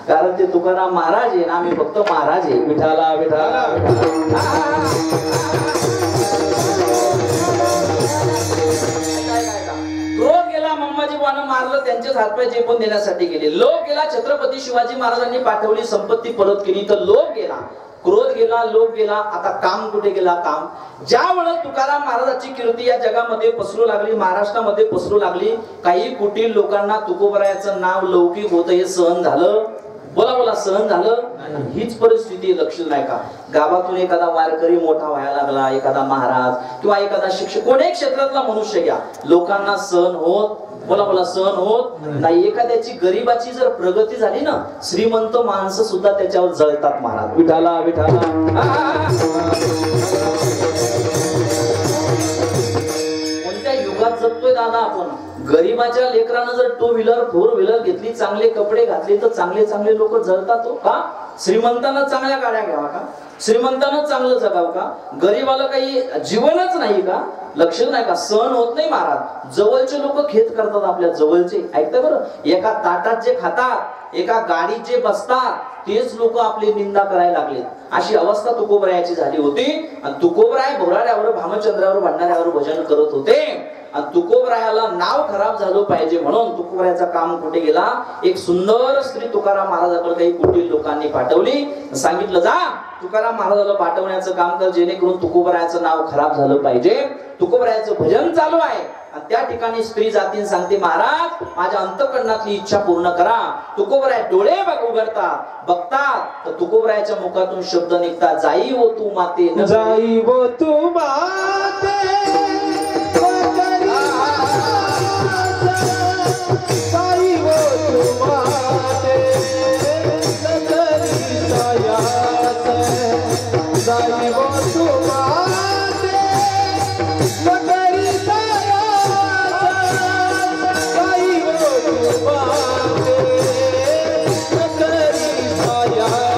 कारण ते तुकाराम महाराज आहे ना, आम्ही फक्त महाराज आहे. विठाला विठाला क्रोध गेला. मम्माजीबानं मारलं, त्यांचेच हातपाय चेपून देण्यासाठी गेले. लोभ गेला. छत्रपती शिवाजी महाराजांनी पाठवली संपत्ती परत केली तर लोभ गेला, क्रोध गेला, लोभ गेला. आता काम कुठे गेला? काम. ज्या वेळेस तुकाराम महाराजांची कीर्ती या जगामध्ये पसरू लागली, महाराष्ट्रामध्ये पसरू लागली, काही कोटी लोकांना तुकोबरायाचं नाव लौकिक होतं हे सहन झालं. बोला बोला, सहन झालं. हीच परिस्थिती लक्षात नाही का? गावातून एखादा वारकरी मोठा व्हायला लागला, एखादा महाराज किंवा एखादा शिक्षक, कोणत्याही क्षेत्रातला मनुष्य घ्या, लोकांना सहन होत, बोला बोला, सहन होत नाही. एखाद्याची गरीबाची जर प्रगती झाली ना, श्रीमंत माणसं सुद्धा त्याच्यावर जळतात महाराज. विठाला विठाला. कोणत्या युगात जगतोय दादा आपण? गरीबाच्या लेकरानं जर 2 व्हीलर 4 व्हीलर घेतली, चांगले कपडे घातले तर चांगले चांगले लोक जळतात हो का? श्रीमंतांना चांगल्या गाड्या घ्यावा का? श्रीमंतांना चांगलं जगावं का? गरीबाला काही जीवनच नाही का? लक्ष नाही का? सहन होत नाही महाराज. जवळचे लोक खेद करतात आपल्या जवळचे. ऐकता बरं? एका ताटात जे खातात, एका गाडीत जे बसतात, तेच लोक आपली निंदा करायला लागले. अशी अवस्था तुकोबरायाची झाली होती. आणि तुकोबराय भोराड्यावर भामचंद्रावर भांडणाऱ्यावर भजन करत होते. आणि तुकोबरायाला नाव खराब झालं पाहिजे म्हणून तुकोबरायाचं काम कुठे गेला? एक सुंदर स्त्री तुकाराम महाराजाकडे काही कुटील लोकांनी पाठवली, सांगितलं जा तुकाराम महाराजाला पाठवण्याचं काम कर, जेणेकरून तुकोबरायाचं नाव खराब झालं पाहिजे. तुकोबरायाचं भजन चालू आहे आणि त्या ठिकाणी स्त्री जातीन सांगते माझ्या अंतःकरणातली इच्छा पूर्ण करा. तुकोबराय डोळे उघडतात, बघतात तर तुकोबरायाच्या मुखातून शब्द निघतात, जाई वो तू माते, जाई वो तू माते, जाई वो तू माते, जाई वो तू माते, नगरी जाई वो तू माते, नगरी साया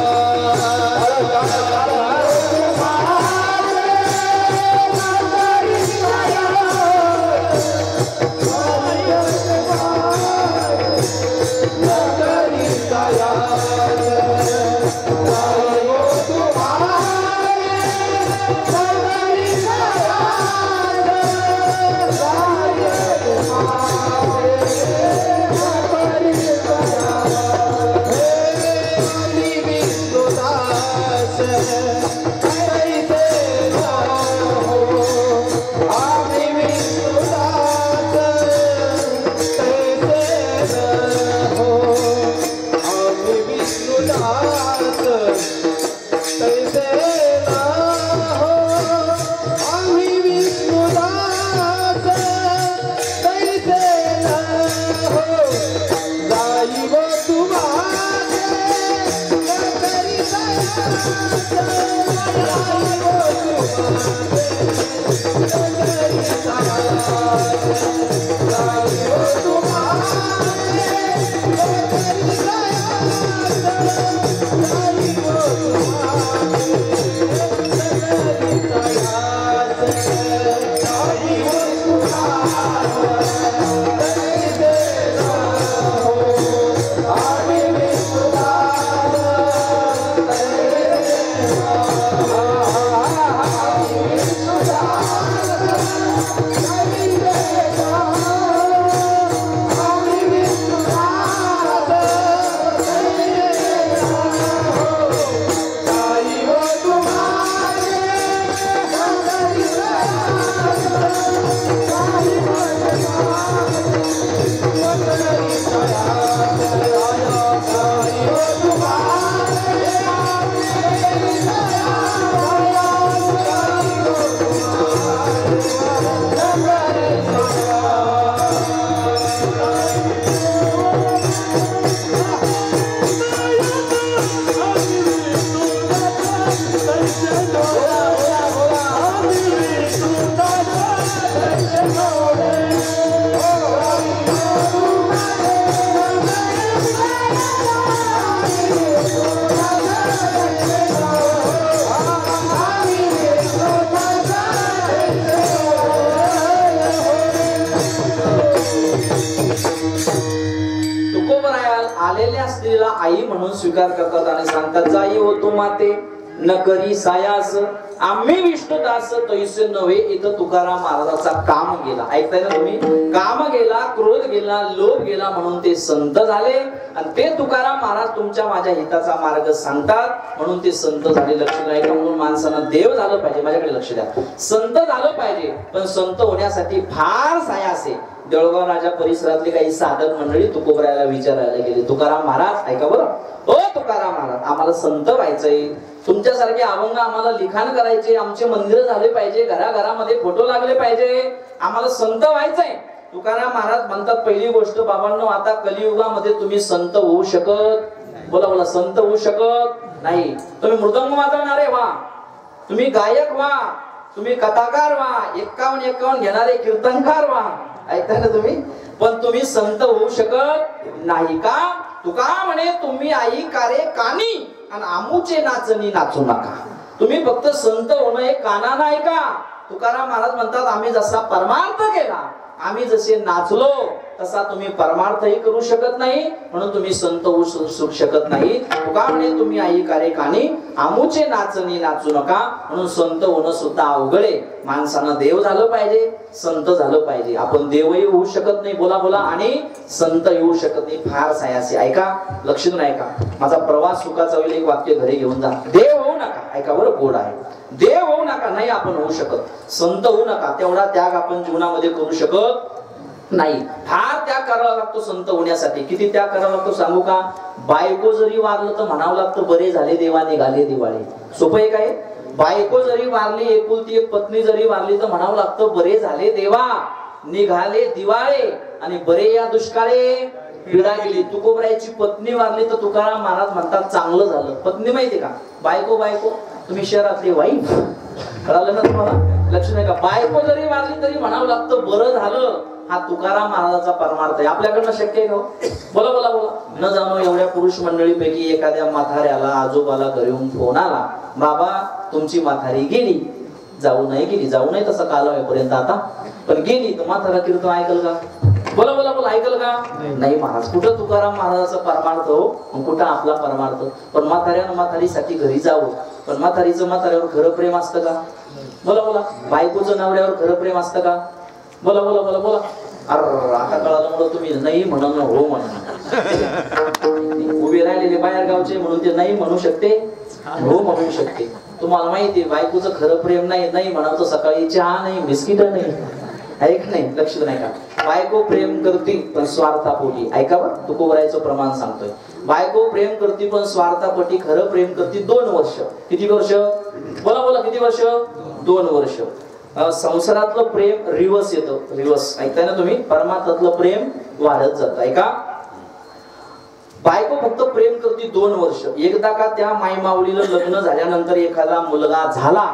आलेल्या स्त्रीला आई म्हणून स्वीकार करतात आणि सांगतात जाई हो तू माते न करी सायास आम्ही विष्णुदास तैसे नव्हे. इथं तुकाराम महाराजाचा काम गेला. ऐकताय ना तुम्ही? काम गेला, क्रोध गेला, लोभ गेला म्हणून ते संत झाले आणि ते तुकाराम महाराज तुमच्या माझ्या हिताचा मार्ग सांगतात म्हणून ते संत झाले. लक्ष द्या म्हणून माणसानं देव झालं पाहिजे. माझ्याकडे लक्ष द्या. संत झालं पाहिजे पण संत होण्यासाठी फार सायास आहे. देऊळगाव राजा परिसरातली काही साधक मंडळी तुकोबरायला विचारायला गेली तुकाराम महाराज ऐका बरं ओ तुकाराम महाराज आम्हाला संत व्हायचंय तुमच्यासारखे अभंग आम्हाला लिखाण करायचे आमचे मंदिर झाले पाहिजे घराघरामध्ये फोटो लागले पाहिजे आम्हाला संत व्हायचंय. तुकाराम महाराज म्हणतात पहिली गोष्ट बाबांनो आता कलियुगामध्ये तुम्ही संत होऊ शकत बोला बोला संत होऊ शकत नाही. तुम्ही मृदंग वाजवणारे व्हा तुम्ही गायक व्हा तुम्ही कथाकार व्हा 51 घेणारे कीर्तनकार व्हा. ऐकताय ना तुम्ही? पण तुम्ही संत होऊ शकत नाही का? तुका म्हणे तुम्ही आई कारे कानी आणि आमूचे नाचणी नाचू नका. तुम्ही फक्त संत होणं हे कानानं ऐका. तुकाराम महाराज म्हणतात आम्ही जसा परमार्थ केला आम्ही जसे नाचलो तसा तुम्ही परमार्थही करू शकत नाही म्हणून तुम्ही संत होऊ शकत नाही. तुका म्हणे तुम्ही आई कारे कानी आमूचे नाचणी नाचू नका म्हणून संत होणं सुद्धा अवघड आहे. माणसानं देव झालं पाहिजे संत झालं पाहिजे. आपण देवही होऊ शकत नाही बोला बोला आणि संत येऊ शकत नाही. फार सायासी. ऐका लक्ष देऊन ऐका. माझा प्रवास सुखाचा होईल एक वाक्य घरी घेऊन जा. देव होऊ नका. ऐका बरं गोड आहे. देव होऊ नका नाही आपण होऊ शकत. संत होऊ नका तेवढा त्याग आपण जीवनामध्ये करू शकत नाही. फार त्याग करावा लागतो संत होण्यासाठी. किती त्याग करावा लागतो सांगू का? बायको जरी वारलं तर म्हणावं लागतं बरे झाले देवा निघाले दिवाळे. सोपं आहे काय? बायको जरी वारली एकुलती एक पत्नी जरी वारली तर म्हणावं लागतं बरे झाले देवा निघाले दिवाळे आणि बरे या दुष्काळे पिढा गेली. तुकोबरायची पत्नी वारली तर तुकाराम महाराज म्हणतात चांगलं झालं. पत्नी माहिती का? बायको बायको तुम्ही शहरातली वाईफ कळालं ना तुम्हाला? लक्ष नाही का? बायको जरी वारली तरी म्हणावं लागतं बरं झालं. हा तुकाराम महाराजाचा परमार्थ आहे. आपल्याकडनं शक्य आहे का? बोला बोला बोला. न जाणो एवढ्या पुरुष मंडळीपैकी एखाद्या म्हाताऱ्याला आजोबाला घरी येऊन फोन आला बाबा तुमची म्हातारी गेली. जाऊ नाही तसं कालावधीपर्यंत आता पण गेली तर म्हातारा कीर्तन ऐकल का? बोला बोला बोला ऐकल का? नाही महाराज. कुठं तुकाराम महाराजाचा परमार्थ हो कुठं आपला परमार्थ. पण म्हाताऱ्यानं म्हातारीसाठी घरी जावं पण म्हातारीचं म्हाताऱ्यावर खरं प्रेम असतं का? बोला बोला. बायकोचं नवऱ्यावर खरं प्रेम असतं का? बोला बोला बोला बोला. अरे आता कळालं म्हणून तुम्ही नाही म्हणून हो म्हणून उभे राहिलेले बाहेर गावचे म्हणून ते नाही म्हणू शकते हो म्हणू शकते. तुम्हाला माहिती बायकोचं खरं प्रेम नाही म्हणावं सकाळी चहा नाही बिस्किट नाही ऐक नाही. लक्ष नाही का? बायको प्रेम करती पण स्वार्थापोटी. ऐका बरं तुकोबरायचं प्रमाण सांगतोय. बायको प्रेम करती पण स्वार्थापोटी खरं प्रेम करती 2 वर्ष. किती वर्ष? बोला बोला किती वर्ष? 2 वर्ष. संसारातलं प्रेम रिवर्स येतं. रिवर्स ऐकताय ना तुम्ही? परमार्थातलं प्रेम वाढत जात. ऐका बायको फक्त प्रेम करती 2 वर्ष. एकदा का त्या मायमावलीला लग्न झाल्यानंतर एखादा मुलगा झाला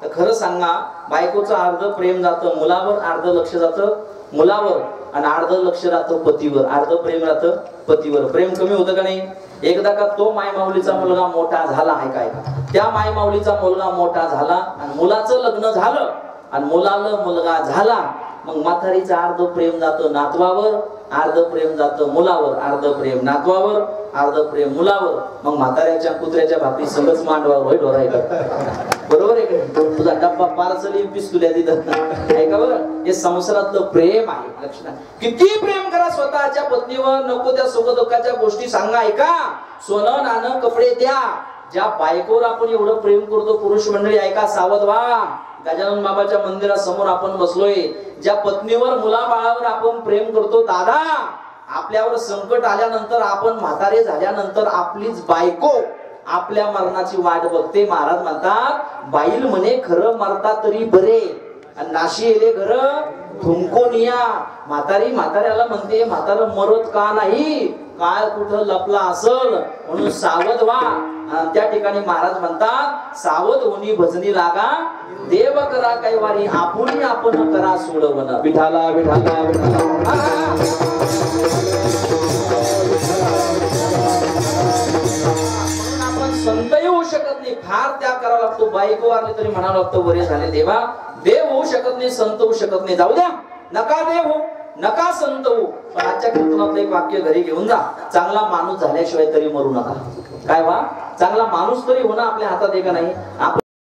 तर खरं सांगा बायकोचं अर्ध प्रेम जातं मुलावर अर्ध लक्ष जातं मुलावर आणि अर्ध लक्ष राहतं पतीवर अर्ध प्रेम राहतं पतीवर. प्रेम कमी होतं का नाही? एकदा का तो मायमाऊलीचा मुलगा मोठा झाला आहे काय त्या मायमाऊलीचा मुलगा मोठा झाला आणि मुलाचं लग्न झालं आणि मुलाला मुलगा झाला मग म्हातारीचं अर्ध प्रेम जातं नातवावर अर्ध प्रेम जातं मुलावर अर्ध प्रेम नातवावर अर्ध प्रेम मुलावर. मग म्हाताऱ्याच्या कुत्र्याच्या भाकरी सगळंच मांडवावर होय ढोरायचं. बरोबर आहे का? तुझा डब्बा पार्सली पिस्तुल्या तिथं. ऐका बरं हे संसारातलं प्रेम आहे. लक्षण किती प्रेम करा स्वतःच्या पत्नीवर नको त्या सुख दुःखाच्या गोष्टी सांगा. ऐका सोनं नाणं कपडे द्या. ज्या बायकोवर आपण एवढं प्रेम करतो पुरुष मंडळी ऐका सावध व्हा. गजानन बाबाच्या मंदिरासमोर आपण बसलोय. ज्या पत्नीवर मुलाबाळावर आपण प्रेम करतो दादा आपल्यावर संकट आल्यानंतर आपण म्हातारे झाल्यानंतर आपलीच बायको आपल्या मरणाची वाट बघते. महाराज म्हणतात बाईल म्हणे खरं मरता तरी बरे आणि नाशी येले घर थुंकून या. म्हाताऱ्याला म्हणते म्हातारा मरत का नाही काय कुठं लपला असल म्हणून सावध व्हा. त्या ठिकाणी महाराज म्हणतात सावध होणी भजनी लागा देव करा कैवारी आपुनी आपण करा सोडवण. विठाला विठाला विठाला. आपण संत होऊ शकत नाही. फार त्याग करावा लागतो. बायको वारली तरी म्हणावं लागतं बरे झाले देवा. देव होऊ शकत नाही संत होऊ शकत नाही. जाऊ द्या नका देव हो नका संत होऊ, पण आजच्या कीर्तनातलं एक वाक्य घरी घेऊन जा, चांगला माणूस झाल्याशिवाय तरी मरू नका. काय वा, चांगला माणूस तरी होणं आपल्या हातात आहे का नाही.